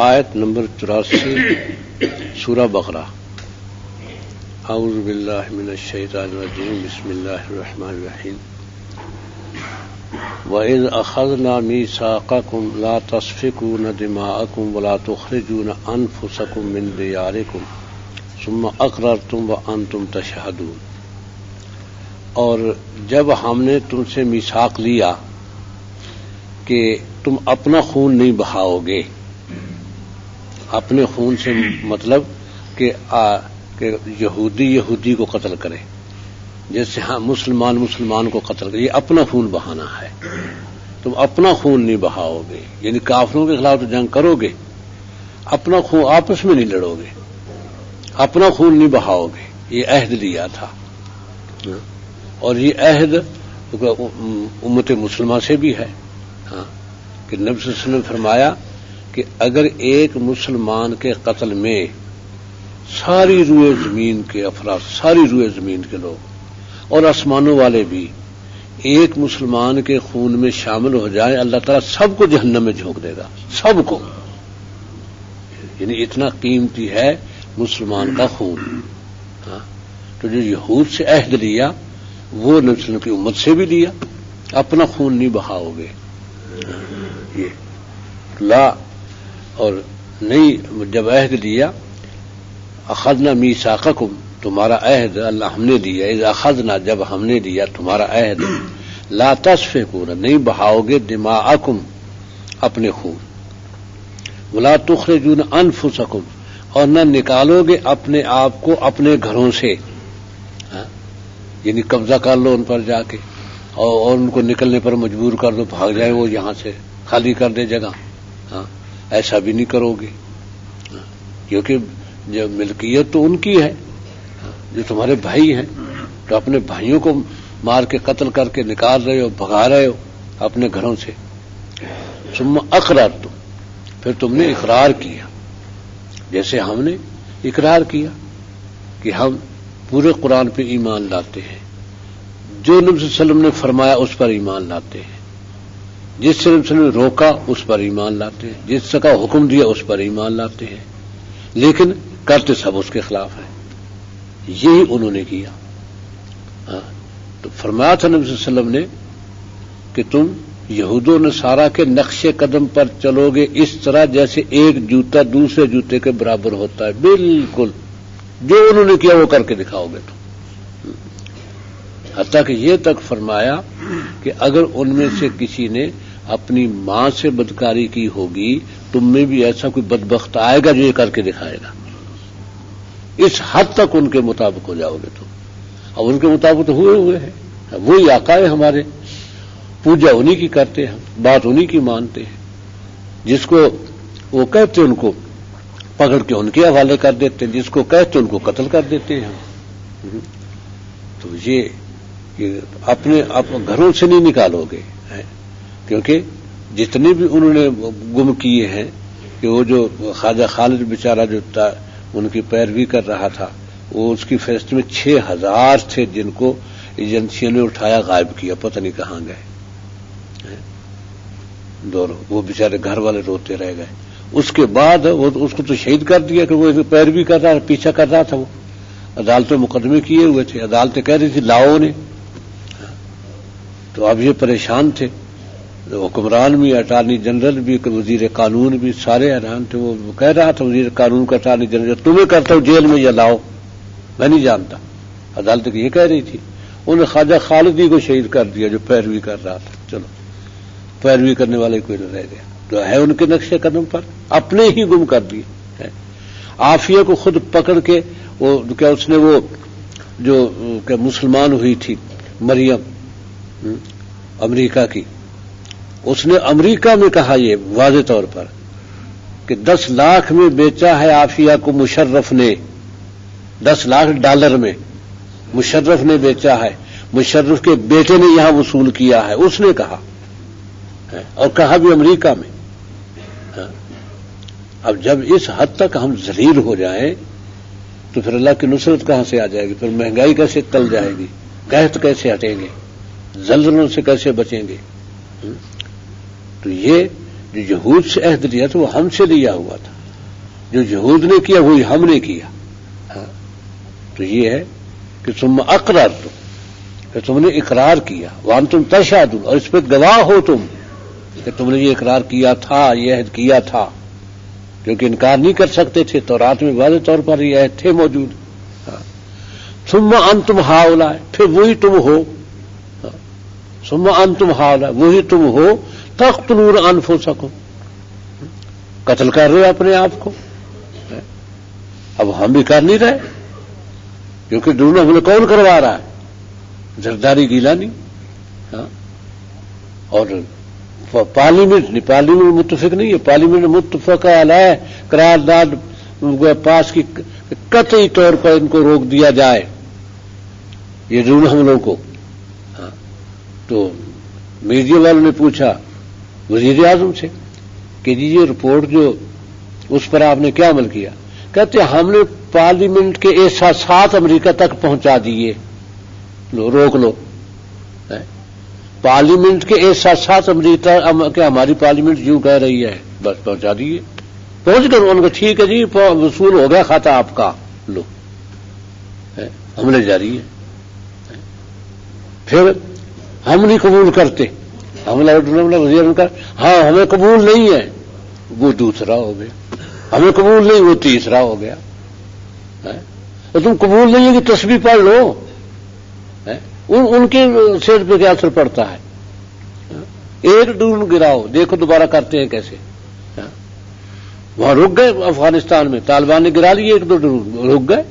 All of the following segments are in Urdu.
آیت نمبر 84 سورہ بقرہ۔ اعوذ باللہ من الشیطان الرجیم، بسم اللہ الرحمن الرحیم۔ وَإِذْ أَخَذْنَا مِيثَاقَكُمْ لَا تَسْفِكُونَ دِمَاءَكُمْ وَلَا تُخْرِجُونَ أَنفُسَكُمْ مِنْ دِيَارِكُمْ ثُمَّ أَقْرَرْتُمْ وَأَنْتُمْ تَشْهَدُونَ۔ اور جب ہم نے تم سے میثاق لیا کہ تم اپنا خون نہیں بہاؤ گے، اپنے خون سے مطلب کہ یہودی کو قتل کرے، جیسے ہاں مسلمان کو قتل کرے، یہ اپنا خون بہانا ہے۔ تم اپنا خون نہیں بہاؤ گے، یعنی کافروں کے خلاف تو جنگ کرو گے، اپنا خون آپس میں نہیں لڑو گے، اپنا خون نہیں بہاؤ گے، یہ عہد لیا تھا۔ اور یہ عہد امت مسلمہ سے بھی ہے، ہاں، کہ نبی صلی اللہ علیہ وسلم نے فرمایا کہ اگر ایک مسلمان کے قتل میں ساری روئے زمین کے افراد، ساری روئے زمین کے لوگ اور آسمانوں والے بھی ایک مسلمان کے خون میں شامل ہو جائیں، اللہ تعالیٰ سب کو جہنم میں جھونک دے گا، سب کو۔ یعنی اتنا قیمتی ہے مسلمان کا خون۔ ہاں، تو جو یہود سے عہد لیا وہ نبی صلی اللہ علیہ وسلم کی امت سے بھی لیا، اپنا خون نہیں بہاؤ گے، یہ لا۔ اور نہیں، جب عہد لیا، اخذنا میثاقکم، تمہارا عہد اللہ ہم نے لیا، اذا اخذنا، جب ہم نے لیا تمہارا عہد، لا تسفکون، نہیں بہاؤ گے، دماءکم، اپنے خون، ولا تخرجون انفسکم، اور نہ نکالو گے اپنے آپ کو اپنے گھروں سے، یعنی قبضہ کر لو ان پر جا کے اور ان کو نکلنے پر مجبور کر دو، بھاگ جائے وہ یہاں سے، خالی کر دے جگہ۔ ہاں، ایسا بھی نہیں کرو گے، کیونکہ جو ملکیت تو ان کی ہے، جو تمہارے بھائی ہیں، تو اپنے بھائیوں کو مار کے قتل کر کے نکال رہے ہو، بھگا رہے ہو اپنے گھروں سے۔ ثم اقررتم، پھر تم نے اقرار کیا، جیسے ہم نے اقرار کیا کہ ہم پورے قرآن پہ ایمان لاتے ہیں، جو نبی صلی اللہ علیہ وسلم نے فرمایا اس پر ایمان لاتے ہیں، جس سے نبی صلی اللہ علیہ وسلم نے روکا اس پر ایمان لاتے ہیں، جس کا حکم دیا اس پر ایمان لاتے ہیں، لیکن کرتے سب اس کے خلاف ہیں۔ یہی انہوں نے کیا۔ تو فرمایا تھا نبی صلی اللہ علیہ وسلم نے کہ تم یہود و نصارہ کے نقش قدم پر چلو گے، اس طرح جیسے ایک جوتا دوسرے جوتے کے برابر ہوتا ہے، بالکل جو انہوں نے کیا وہ کر کے دکھاؤ گے تم۔ حتیٰ کہ یہ تک فرمایا کہ اگر ان میں سے کسی نے اپنی ماں سے بدکاری کی ہوگی، تم میں بھی ایسا کوئی بدبخت آئے گا جو یہ کر کے دکھائے گا۔ اس حد تک ان کے مطابق ہو جاؤ گے تم۔ اب ان کے مطابق تو ہوئے ہیں، وہی آقا ہے ہمارے، پوجا انہی کی کرتے ہیں، بات انہی کی مانتے ہیں، جس کو وہ کہتے ان کو پکڑ کے ان کے حوالے کر دیتے ہیں، جس کو کہتے ان کو قتل کر دیتے ہیں ہم۔ تو یہ اپنے گھروں سے نہیں نکالو گے، کیونکہ جتنے بھی انہوں نے گم کیے ہیں، کہ وہ جو خواجہ خالد بیچارہ جو ان کی پیروی کر رہا تھا، وہ اس کی فہرست میں 6000 تھے جن کو ایجنسیوں نے اٹھایا، غائب کیا، پتہ نہیں کہاں گئے، وہ بیچارے گھر والے روتے رہ گئے۔ اس کے بعد وہ اس کو تو شہید کر دیا کہ وہ پیروی کر رہا، پیچھا کر رہا تھا، وہ عدالتوں مقدمے کیے ہوئے تھے، عدالتیں کہہ رہی تھی لاؤ نے۔ تو اب یہ پریشان تھے، حکمران بھی، اٹارنی جنرل بھی، وزیر قانون بھی، سارے حیران تھے۔ وہ کہہ رہا تھا وزیر قانون کا، اٹارنی جنرل، تمہیں کرتا ہوں جیل میں یا لاؤ، میں نہیں جانتا۔ عدالت یہ کہہ رہی تھی، انہوں نے خواجہ خالدی کو شہید کر دیا جو پیروی کر رہا تھا۔ چلو، پیروی کرنے والے کوئی نہ رہ گیا، تو ہے ان کے نقش قدم پر، اپنے ہی گم کر دیے۔ عافیہ کو خود پکڑ کے وہ کیا اس نے وہ جو کہ مسلمان ہوئی تھی مریم امریکہ کی، اس نے امریکہ میں کہا یہ واضح طور پر کہ 10 لاکھ میں بیچا ہے عافیہ کو مشرف نے، 10 لاکھ ڈالر میں مشرف نے بیچا ہے، مشرف کے بیٹے نے یہاں وصول کیا ہے، اس نے کہا، اور کہا بھی امریکہ میں۔ اب جب اس حد تک ہم ذلیل ہو جائیں تو پھر اللہ کی نصرت کہاں سے آ جائے گی؟ پھر مہنگائی کیسے ٹل جائے گی؟ قحط کیسے ہٹیں گے؟ زلزلوں سے کیسے بچیں گے؟ تو یہ جو یہود سے عہد لیا تھا وہ ہم سے لیا ہوا تھا، جو یہود نے کیا وہی ہم نے کیا. تو یہ ہے کہ ثم اقررتم، کہ تم نے اقرار کیا، وانتم تشہدون، اور اس پہ گواہ ہو تم کہ تم نے یہ اقرار کیا تھا، یہ عہد کیا تھا، کیونکہ انکار نہیں کر سکتے تھے، تورات میں واضح طور پر یہ عہد تھے موجود. ثم انتم ہؤلاء، پھر وہی تم ہو، ثم انتم ہؤلاء، وہی تم ہو، تقتلون انفسکم، قتل کر رہے ہو اپنے آپ کو. اب ہم بھی کر نہیں رہے، کیونکہ دونوں ہم نے کون کروا رہا ہے؟ زرداری گیلانی. اور پارلیمنٹ متفق نہیں ہے، پارلیمنٹ متفق علیہ قرارداد پاس کی قطعی طور پر ان کو روک دیا جائے، یہ ڈرون حملوں کو. تو میڈیا والوں نے پوچھا وزیر اعظم سے کہ جی یہ رپورٹ جو اس پر آپ نے کیا عمل کیا؟ کہتے ہم نے پارلیمنٹ کے احساسات امریکہ تک پہنچا دیے. لو روک لو، پارلیمنٹ کے احساسات امریکہ کہ ہماری پارلیمنٹ یوں کہہ رہی ہے، بس پہنچا دیے. پہنچ کر ان کو ٹھیک ہے جی وصول ہو گیا کھاتا آپ کا، لو حملے جاری ہے. پھر ہم نہیں قبول کرتے، حملہ وزیر کا ہاں ہمیں قبول نہیں ہے، وہ دوسرا ہو گیا. ہمیں قبول نہیں، وہ تیسرا ہو گیا. تو تم قبول نہیں ہے کہ تسبیح پڑھ لو، ان کے سر پہ کیا اثر پڑتا ہے؟ ایک ڈرون گراؤ، دیکھو دوبارہ کرتے ہیں کیسے. وہاں رک گئے افغانستان میں، طالبان نے گرا لیے ایک دو ڈرون، رک گئے.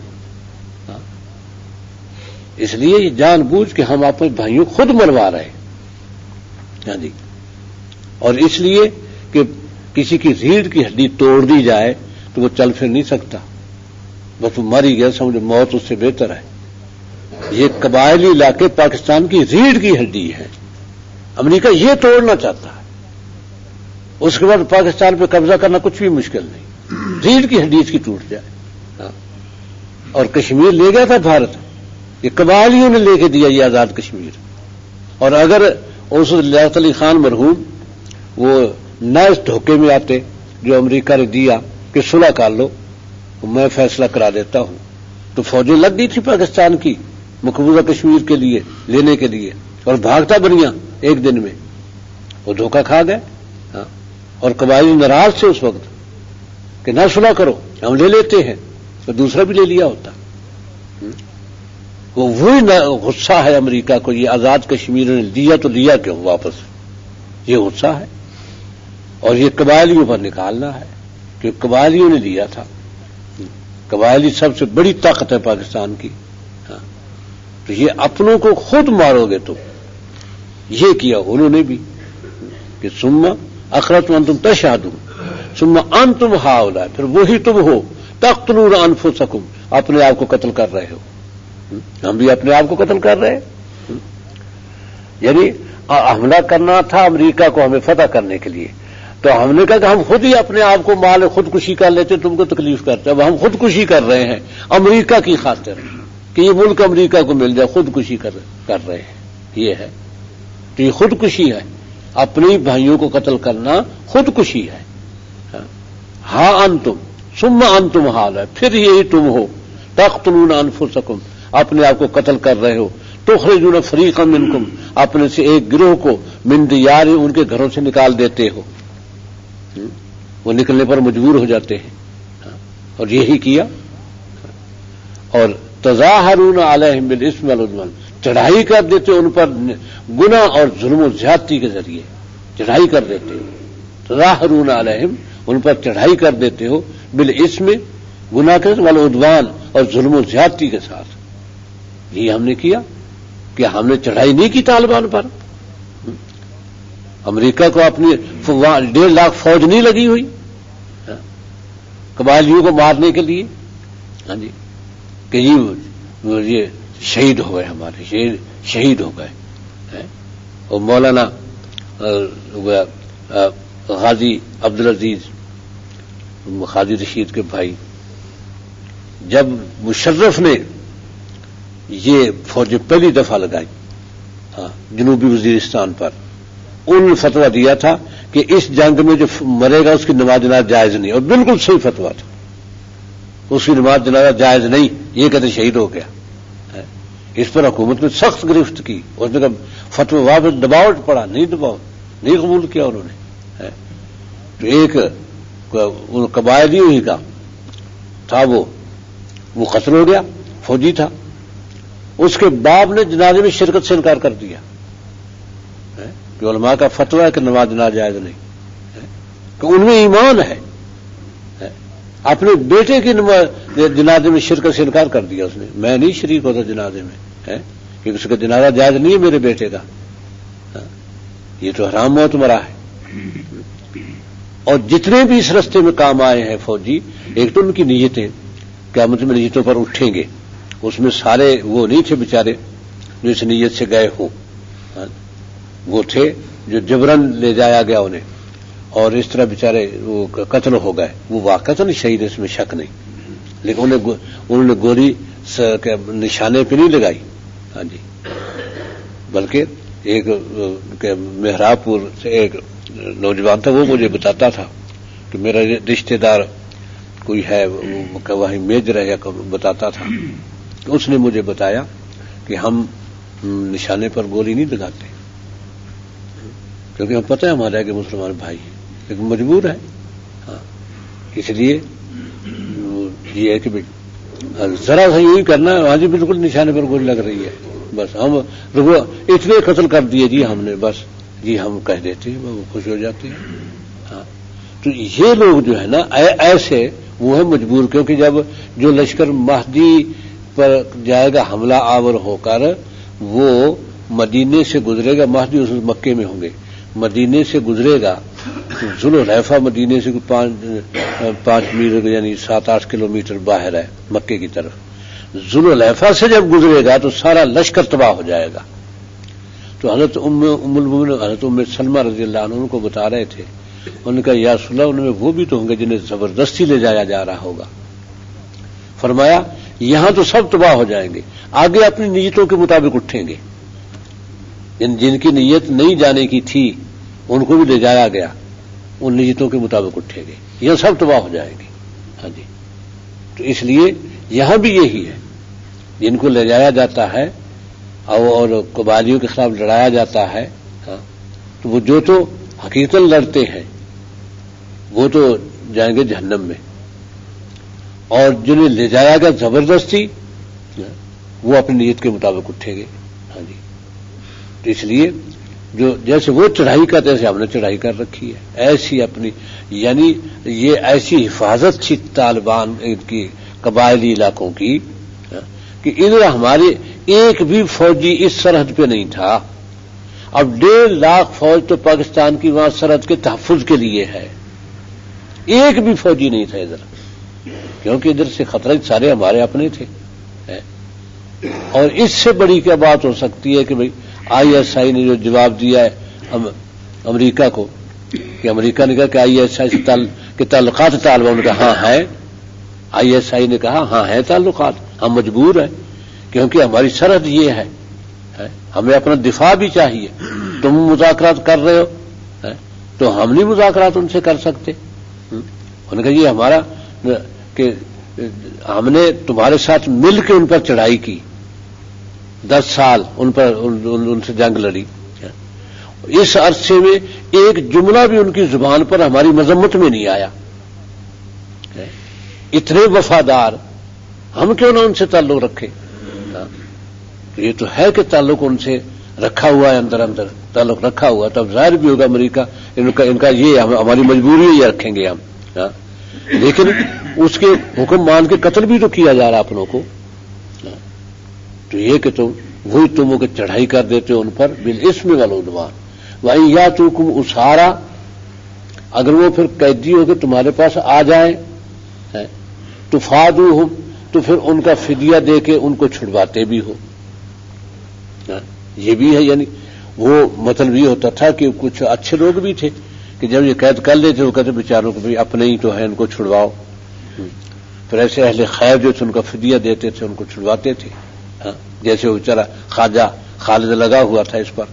اس لیے یہ جان بوجھ کے ہم اپنے بھائیوں خود مروا رہے ہیں. اور اس لیے کہ کسی کی ریڑھ کی ہڈی توڑ دی جائے تو وہ چل پھر نہیں سکتا، بس وہ مر ہی گیا، سمجھو موت اس سے بہتر ہے. یہ قبائلی علاقے پاکستان کی ریڑھ کی ہڈی ہے، امریکہ یہ توڑنا چاہتا ہے. اس کے بعد پاکستان پہ قبضہ کرنا کچھ بھی مشکل نہیں، ریڑھ کی ہڈی اس کی ٹوٹ جائے. اور کشمیر لے گیا تھا بھارت، یہ قبائلیوں نے لے کے دیا یہ آزاد کشمیر. اور اگر اس لیاقت علی خان مرحوم وہ نہ اس دھوکے میں آتے جو امریکہ نے دیا کہ صلح کر لو، میں فیصلہ کرا دیتا ہوں، تو فوجیں لگ گئی تھی پاکستان کی مقبوضہ کشمیر کے لیے لینے کے لیے، اور بھاگتا بنیا ایک دن میں. وہ دھوکہ کھا گئے. اور قبائلی ناراض تھے اس وقت کہ نہ صلح کرو، ہم لے لیتے ہیں، تو دوسرا بھی لے لیا ہوتا. وہی غصہ ہے امریکہ کو، یہ آزاد کشمیر نے دیا تو لیا کیوں واپس، یہ غصہ ہے. اور یہ قبائلیوں پر نکالنا ہے کہ قبائلیوں نے دیا تھا. قبائلی سب سے بڑی طاقت ہے پاکستان کی. تو یہ اپنوں کو خود مارو گے تم. یہ کیا انہوں نے بھی کہ ثم اقررتم وانتم تشہدون ثم انتم ہؤلاء، پھر وہی تم ہو، تقتلون انفسکم، اپنے آپ کو قتل کر رہے ہو. ہم بھی اپنے آپ کو قتل کر رہے ہیں. یعنی حملہ کرنا تھا امریکہ کو ہمیں فتح کرنے کے لیے، تو ہم نے کہا کہ ہم خود ہی اپنے آپ کو مال خودکشی کر لیتے، تم کو تکلیف کرتے. اب ہم خودکشی کر رہے ہیں امریکہ کی خاطر کہ یہ ملک امریکہ کو مل جائے، خودکشی کر رہے ہیں. یہ ہے تو یہ خودکشی ہے، اپنے بھائیوں کو قتل کرنا خودکشی ہے. ہاں انتم ثم انتم ہؤلاء، پھر یہی تم ہو، تقتلون انفسکم، اپنے آپ کو قتل کر رہے ہو، تخرجون فریقا منکم، اپنے سے ایک گروہ کو من دیارہم، ان کے گھروں سے نکال دیتے ہو، وہ نکلنے پر مجبور ہو جاتے ہیں. اور یہی کیا. اور تظاہرون علیہم بالاسم والعدوان، چڑھائی کر دیتے ان پر گناہ اور ظلم و زیادتی کے ذریعے، چڑھائی کر دیتے ہو. تظاہرون علیہم، ان پر چڑھائی کر دیتے ہو، بالاسم، گناہ کے والعدوان، اور ظلم و زیادتی کے ساتھ. یہ ہم نے کیا کہ ہم نے چڑھائی نہیں کی طالبان پر. امریکہ کو اپنی 1.5 لاکھ فوج نہیں لگی ہوئی قبائلیوں کو مارنے کے لیے. ہاں جی، کہ یہ شہید ہو گئے، ہمارے شہید ہو گئے. اور مولانا غازی عبدالعزیز قاضی رشید کے بھائی، جب مشرف نے یہ فوجیں پہلی دفعہ لگائی جنوبی وزیرستان پر، انہوں نے فتویٰ دیا تھا کہ اس جنگ میں جو مرے گا اس کی نماز جنازہ جائز نہیں، اور بالکل صحیح فتویٰ تھا، اس کی نماز جنازہ جائز نہیں، یہ کہتے شہید ہو گیا. اس پر حکومت نے سخت گرفت کی، اس نے کہا فتویٰ واپس دباؤ پڑا، نہیں قبول کیا انہوں نے. تو ایک قبائلی ہی کا تھا، وہ قتل ہو گیا، فوجی تھا، اس کے باپ نے جنازے میں شرکت سے انکار کر دیا کہ علماء کا فتویٰ ہے کہ نماز جنازہ جائز نہیں، کہ ان میں ایمان ہے. اپنے بیٹے کی جنازے میں شرکت سے انکار کر دیا اس نے، میں نہیں شریک ہوتا جنازے میں، کہ اس کا جنازہ جائز نہیں ہے میرے بیٹے کا، یہ تو حرام موت مرا ہے. اور جتنے بھی اس رستے میں کام آئے ہیں فوجی، ایک تو ان کی نیتیں قیامت میں نیتوں پر اٹھیں گے، اس میں سارے وہ نہیں تھے بیچارے جو اس نیت سے گئے ہوں، وہ تھے جو جبرن لے جایا گیا انہیں، اور اس طرح بیچارے وہ قتل ہو گئے، وہ واقعتاً شہید، اس میں شک نہیں، لیکن انہوں نے گولی نشانے پہ نہیں لگائی. ہاں جی، بلکہ ایک مہراب پور سے ایک نوجوان تھا، وہ مجھے بتاتا تھا کہ میرا رشتہ دار کوئی ہے وہیں میجر ہے، بتاتا تھا کہ اس نے مجھے بتایا کہ ہم نشانے پر گولی نہیں لگاتے، کیونکہ ہم پتہ ہے ہمارے کہ مسلمان بھائی ہیں، لیکن مجبور ہے. ہاں، اس لیے یہ ہے کہ ذرا سا یوں ہی کرنا ہے، ہاں جی بالکل نشانے پر گولی لگ رہی ہے، بس ہم اتنے قتل کر دیے جی ہم نے، بس جی ہم کہہ دیتے ہیں، وہ خوش ہو جاتے ہیں. ہاں، تو یہ لوگ جو ہے نا ایسے وہ ہے مجبور، کیونکہ جب جو لشکر مہدی پر جائے گا حملہ آور ہو کر، وہ مدینے سے گزرے گا، مہدی اس مکے میں ہوں گے، مدینے سے گزرے گا، ذوالحلیفہ مدینے سے 5 میل یعنی 7-8 کلومیٹر باہر ہے مکے کی طرف. ذوالحلیفہ سے جب گزرے گا تو سارا لشکر تباہ ہو جائے گا. تو حضرت ام المومنین حضرت ام سلمہ رضی اللہ عنہ ان کو بتا رہے تھے، ان کا یا رسول اللہ ان میں وہ بھی تو ہوں گے جنہیں زبردستی لے جایا جا رہا ہوگا. فرمایا یہاں تو سب تباہ ہو جائیں گے، آگے اپنی نیتوں کے مطابق اٹھیں گے، جن کی نیت نہیں جانے کی تھی ان کو بھی لے جایا گیا، ان نیتوں کے مطابق اٹھیں گے، یہ سب تباہ ہو جائیں گے. ہاں جی، تو اس لیے یہاں بھی یہی ہے، جن کو لے جایا جاتا ہے اور قبائلیوں کے خلاف لڑایا جاتا ہے، تو وہ جو تو حقیقتاً لڑتے ہیں وہ تو جائیں گے جہنم میں، اور جنہیں لے جایا گیا زبردستی وہ اپنی نیت کے مطابق اٹھیں گے. ہاں جی، تو اس لیے جو جیسے وہ چڑھائی کرتے ایسے ہم نے چڑھائی کر رکھی ہے، ایسی اپنی یعنی یہ ایسی حفاظت تھی طالبان کی قبائلی علاقوں کی کہ ادھر ہمارے ایک بھی فوجی اس سرحد پہ نہیں تھا. اب 1.5 لاکھ فوج تو پاکستان کی وہاں سرحد کے تحفظ کے لیے ہے، ایک بھی فوجی نہیں تھا ادھر، کیونکہ ادھر سے خطرہ سارے ہمارے اپنے تھے. اور اس سے بڑی کیا بات ہو سکتی ہے کہ بھئی ISI نے جو جواب دیا ہے امریکہ کو، کہ امریکہ نے کہا کہ ISI سے کے تعلقات طالبان نے کہا ہاں ہے، ISI نے کہا ہاں ہے تعلقات، ہم مجبور ہیں کیونکہ ہماری سرحد یہ ہے، ہمیں اپنا دفاع بھی چاہیے. تم مذاکرات کر رہے ہو تو ہم نہیں مذاکرات ان سے کر سکتے. انہوں نے کہا یہ ہمارا کہ ہم نے تمہارے ساتھ مل کے ان پر چڑھائی کی، 10 سال ان سے جنگ لڑی، اس عرصے میں ایک جملہ بھی ان کی زبان پر ہماری مذمت میں نہیں آیا. اتنے وفادار، ہم کیوں نہ ان سے تعلق رکھے؟ یہ تو ہے کہ تعلق ان سے رکھا ہوا ہے، اندر تعلق رکھا ہوا، تب ظاہر بھی ہوگا امریکہ ان کا یہ ہماری مجبوری ہے، یہ رکھیں گے ہم. لیکن اس کے حکم مان کے قتل بھی تو کیا جا رہا اپنوں کو. تو یہ کہ وہی تموں کے چڑھائی کر دیتے ان پر بالاسم والعدوان. وَإِن يَأْتُوكُمْ أُسَارَىٰ، اگر وہ پھر قیدی ہو کے تمہارے پاس آ جائیں تفادوہم، تو پھر ان کا فدیہ دے کے ان کو چھڑواتے بھی ہو. یہ بھی ہے، یعنی وہ مطلب یہ ہوتا تھا کہ کچھ اچھے لوگ بھی تھے کہ جب یہ قید کر لیتے وہ کہتے بیچاروں کو بھی اپنے ہی تو ہے ان کو چھڑواؤ. پھر ایسے اہل خیر جو تھے ان کا فدیہ دیتے تھے، ان کو چھڑواتے تھے. جیسے وہ بیچارہ خواجہ خالد لگا ہوا تھا اس پر،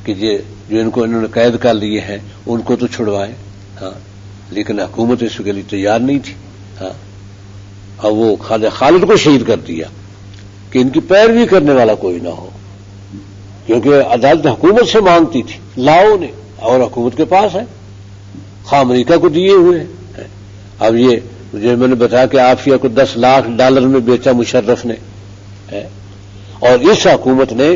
کہ جو ان کو انہوں نے قید کر لیے ہیں ان کو تو چھڑوائیں. ہاں لیکن حکومت اس کے لیے تیار نہیں تھی. ہاں اب وہ خالد کو شہید کر دیا کہ ان کی پیروی کرنے والا کوئی نہ ہو، کیونکہ عدالت حکومت سے مانگتی تھی، لاؤ نے، اور حکومت کے پاس ہے، خواہ امریکہ کو دیے ہوئے ہیں. اب یہ جو میں نے بتایا کہ عافیہ کو $10 لاکھ میں بیچا مشرف نے، اور اس حکومت نے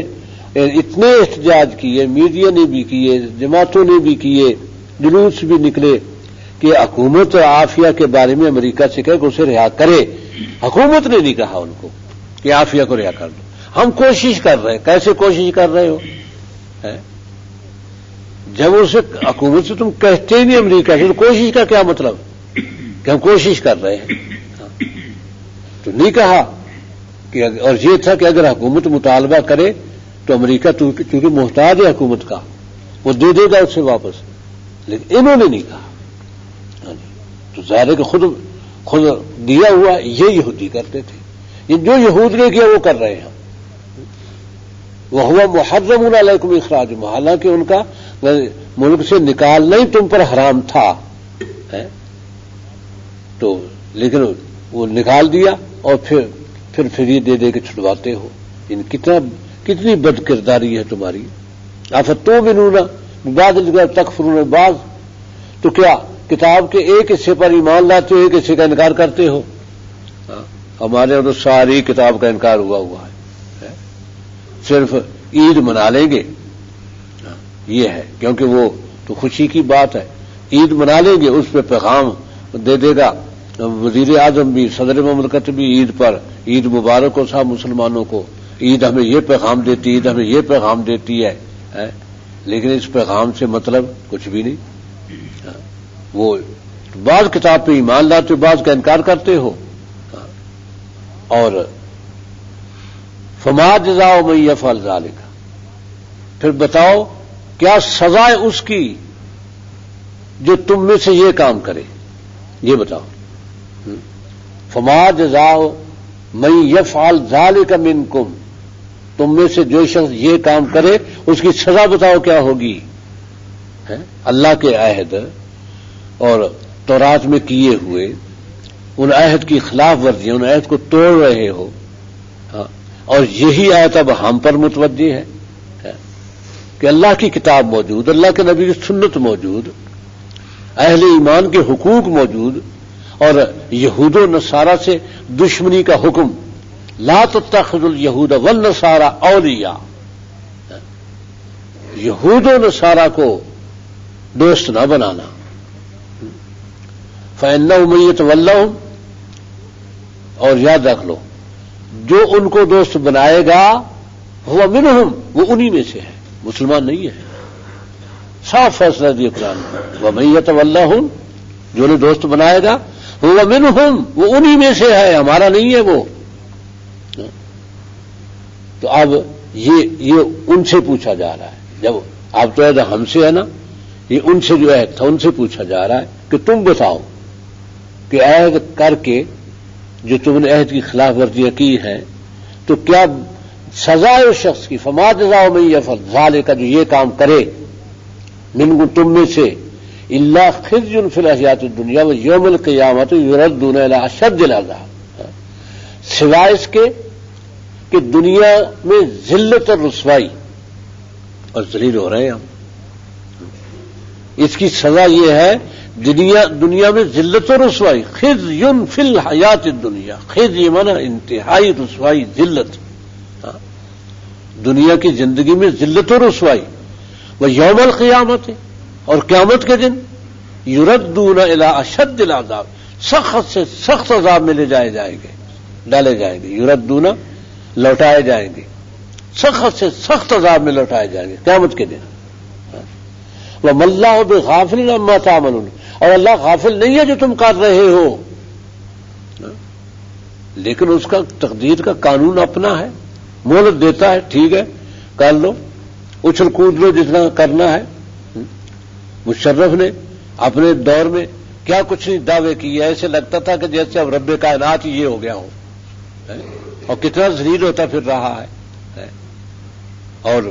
اتنے احتجاج کیے، میڈیا نے بھی کیے، جماعتوں نے بھی کیے، جلوس بھی نکلے کہ حکومت عافیہ کے بارے میں امریکہ سے کہے کہ اسے رہا کرے. حکومت نے نہیں کہا ان کو کہ عافیہ کو رہا کر دو. ہم کوشش کر رہے ہیں. کیسے کوشش کر رہے ہو؟ جب اسے حکومت سے تم کہتے ہی نہیں امریکہ سے، تو کوشش کا کیا مطلب کہ ہم کوشش کر رہے ہیں؟ تو نہیں کہا کہ، اور یہ تھا کہ اگر حکومت مطالبہ کرے تو امریکہ چونکہ محتاج ہے حکومت کا، وہ دے دے گا اس سے واپس، لیکن انہوں نے نہیں کہا. تو ظاہر ہے کہ خود دیا ہوا یہ یہودی کرتے تھے. یہ جو یہود نے کیا وہ کر رہے ہیں. وہ ہوا محرم علیکم اخراج، حالانکہ ان کا ملک سے نکالنا ہی تم پر حرام تھا، تو لیکن وہ نکال دیا اور پھر یہ دے کے چھڑواتے ہو. کتنی بد کرداری ہے تمہاری. افتؤمنون ببعض الکتاب تکفرون ببعض، تو کیا کتاب کے ایک حصے پر ایمان لاتے ہو، ایک حصے کا انکار کرتے ہو؟ ہمارے یہاں تو ساری کتاب کا انکار ہوا ہے. صرف عید منا لیں گے، یہ ہے، کیونکہ وہ تو خوشی کی بات ہے. عید منا لیں گے، اس پہ پیغام دے دے گا وزیر اعظم بھی، صدر مملکت بھی عید پر عید مبارک ہو صاحب مسلمانوں کو، عید ہمیں یہ پیغام دیتی، عید ہمیں یہ پیغام دیتی ہے. لیکن اس پیغام سے مطلب کچھ بھی نہیں. وہ بعض کتاب پہ ایمان لاتے ہو، بعض کا انکار کرتے ہو. اور فما جزاء من یفعل ذلک، پھر بتاؤ کیا سزا ہے اس کی جو تم میں سے یہ کام کرے. یہ بتاؤ. فما جزاء من یفعل ذلک منکم، تم میں سے جو شخص یہ کام کرے اس کی سزا بتاؤ کیا ہوگی. اللہ کے عہد اور تورات میں کیے ہوئے ان عہد کی خلاف ورزیاں، ان عہد کو توڑ رہے ہو. اور یہی آیت اب ہم پر متوجہ ہے کہ اللہ کی کتاب موجود، اللہ کے نبی کی سنت موجود، اہل ایمان کے حقوق موجود، اور یہود و نصارہ سے دشمنی کا حکم، لا تتخذوا اليہود والنصارى اولیاء، یہود و نصارہ کو دوست نہ بنانا. فإنه من يتولهم، اور یاد رکھ لو جو ان کو دوست بنائے گا هو منهم، وہ انہی میں سے ہے، مسلمان نہیں ہے. صاف فیصلہ دیا قرآن میں. ومن يتولهم، جو انہیں دوست بنائے گا هو منهم، وہ انہی میں سے ہے، ہمارا نہیں ہے وہ. تو اب یہ ان سے پوچھا جا رہا ہے. جب اب تو عہد ہم سے ہے نا، یہ ان سے جو عہد تھا ان سے پوچھا جا رہا ہے کہ تم بتاؤ کہ عہد کر کے جو تم نے عہد کی خلاف ورزیاں کی ہیں تو کیا سزا ہے اس شخص کی. فما جزاء من یفعل ذلک، جو یہ کام کرے منکم تم میں سے، الا خزي فی الحیات الدنیا ویوم القیامۃ یردون الی اشد العذاب، سوائے اس کے کہ دنیا میں ذلت اور رسوائی، اور ذلیل ہو رہے ہیں ہم. اس کی سزا یہ ہے دنیا میں ذلت و رسوائی. خزي فی الحیات الدنیا، خزي مانا انتہائی رسوائی، ذلت، دنیا کی زندگی میں ذلت و رسوائی. وہ یوم القیامت، اور قیامت کے دن یردون الی اشد العذاب، سخت سے سخت عذاب میں لے ڈالے جائیں گے. یردون، لوٹائے جائیں گے، سخت سے سخت عذاب میں لوٹائے جائیں گے قیامت کے دن. وَمَا اللَّهُ بِغَافِلٍ عَمَّا تَعْمَلُونَ، اور اللہ غافل نہیں ہے جو تم کر رہے ہو. لیکن اس کا تقدیر کا قانون اپنا ہے، مہلت دیتا ہے، ٹھیک ہے کر لو، اچھل کود لو جتنا کرنا ہے. مشرف نے اپنے دور میں کیا کچھ نہیں دعوے کیے، ایسے لگتا تھا کہ جیسے اب رب کائنات ہی یہ ہو گیا ہو، اور کتنا ذلیل ہوتا پھر رہا ہے. اور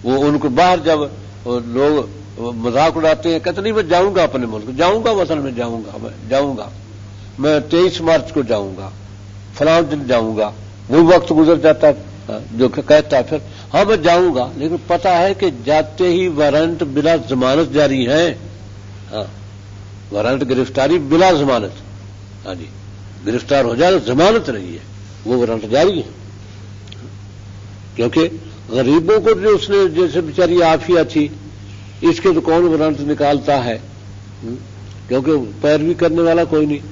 وہ ان کو باہر جب لوگ مذاق اڑاتے ہیں کہتے نہیں میں جاؤں گا اپنے ملک، جاؤں گا وطن میں جاؤں گا میں 23 مارچ کو جاؤں گا، فلاں دن جاؤں گا، وہ وقت گزر جاتا ہے جو کہ کہتا ہے پھر ہاں میں جاؤں گا، لیکن پتا ہے کہ جاتے ہی وارنٹ بلا ضمانت جاری ہے، ہاں وارنٹ گرفتاری بلا ضمانت، ہاں جی گرفتار ہو جائے ضمانت نہیں ہے، وہ وارنٹ جاری ہے، کیونکہ غریبوں کو جو اس نے جیسے بیچاری عافیہ تھی اس کے تو کون وارنٹ نکالتا ہے، کیونکہ پیروی کرنے والا کوئی نہیں،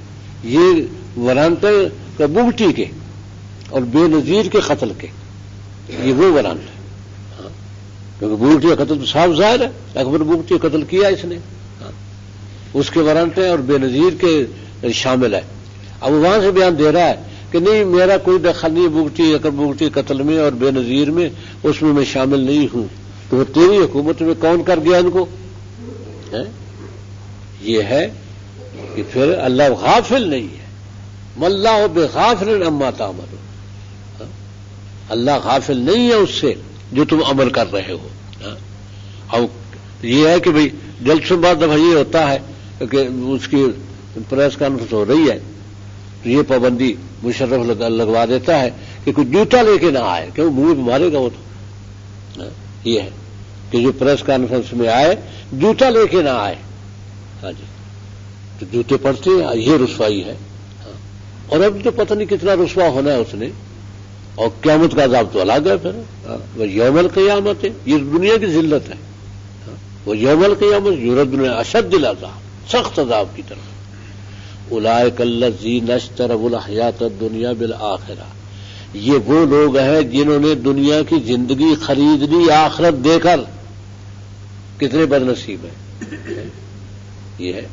یہ وارنٹ بگٹی کے اور بے نظیر کے قتل کے، یہ وہ وارنٹ ہے، کیونکہ بگٹی کا قتل تو صاف ظاہر ہے، اکبر بگٹی کا قتل کیا اس نے، اس کے وارنٹ ہیں اور بے نظیر کے شامل ہے۔ اب وہاں سے بیان دے رہا ہے کہ نہیں میرا کوئی دخل نہیں بگٹی اکبر بگٹی قتل میں اور بے نظیر میں، اس میں شامل نہیں ہوں، تو تیری حکومت میں کون کر گیا ان کو؟ یہ ہے کہ پھر اللہ غافل نہیں ہے، واللہ بغافل عما تعملون، اللہ غافل نہیں ہے اس سے جو تم عمل کر رہے ہو۔ اب یہ ہے کہ بھئی جلد سے بعد دفعہ یہ ہوتا ہے کہ اس کی پریس کانفرنس ہو رہی ہے تو یہ پابندی مشرف لگوا دیتا ہے کہ کوئی جوتا لے کے نہ آئے، کیوں منہ مارے گا وہ تو، یہ ہے کہ جو پریس کانفرنس میں آئے جوتا لے کے نہ آئے، ہاں جی تو جوتے پڑتے ہیں، یہ رسوائی ہے، اور اب تو پتہ نہیں کتنا رسوا ہونا ہے اس نے، اور قیامت کا عذاب تو الگ ہے پھر، وہ یوم القیامت ہے، یہ دنیا کی ذلت ہے، وہ یوم القیامت یردون اشد العذاب، سخت عذاب کی طرف۔ اولئک الذین اشتروا الحیات الدنیا بالآخرہ، یہ وہ لوگ ہیں جنہوں نے دنیا کی زندگی خرید لی آخرت دے کر، کتنے بد نصیب ہیں، یہ ہے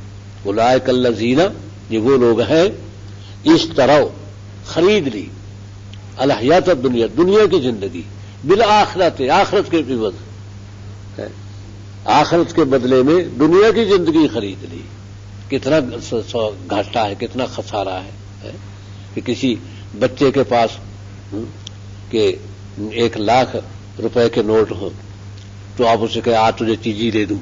اولئک الذین، یہ وہ لوگ ہیں اشتروا خرید لی الحیات الدنیا، دنیا کی زندگی بالآخرت، آخرت کے عوض، آخرت کے بدلے میں دنیا کی زندگی خرید لی، کتنا گھاٹا ہے، کتنا خسارہ ہے کہ کسی بچے کے پاس کہ 1,00,000 روپے کے نوٹ ہو تو آپ اسے کہیں آج تجھے چیزی دے دوں،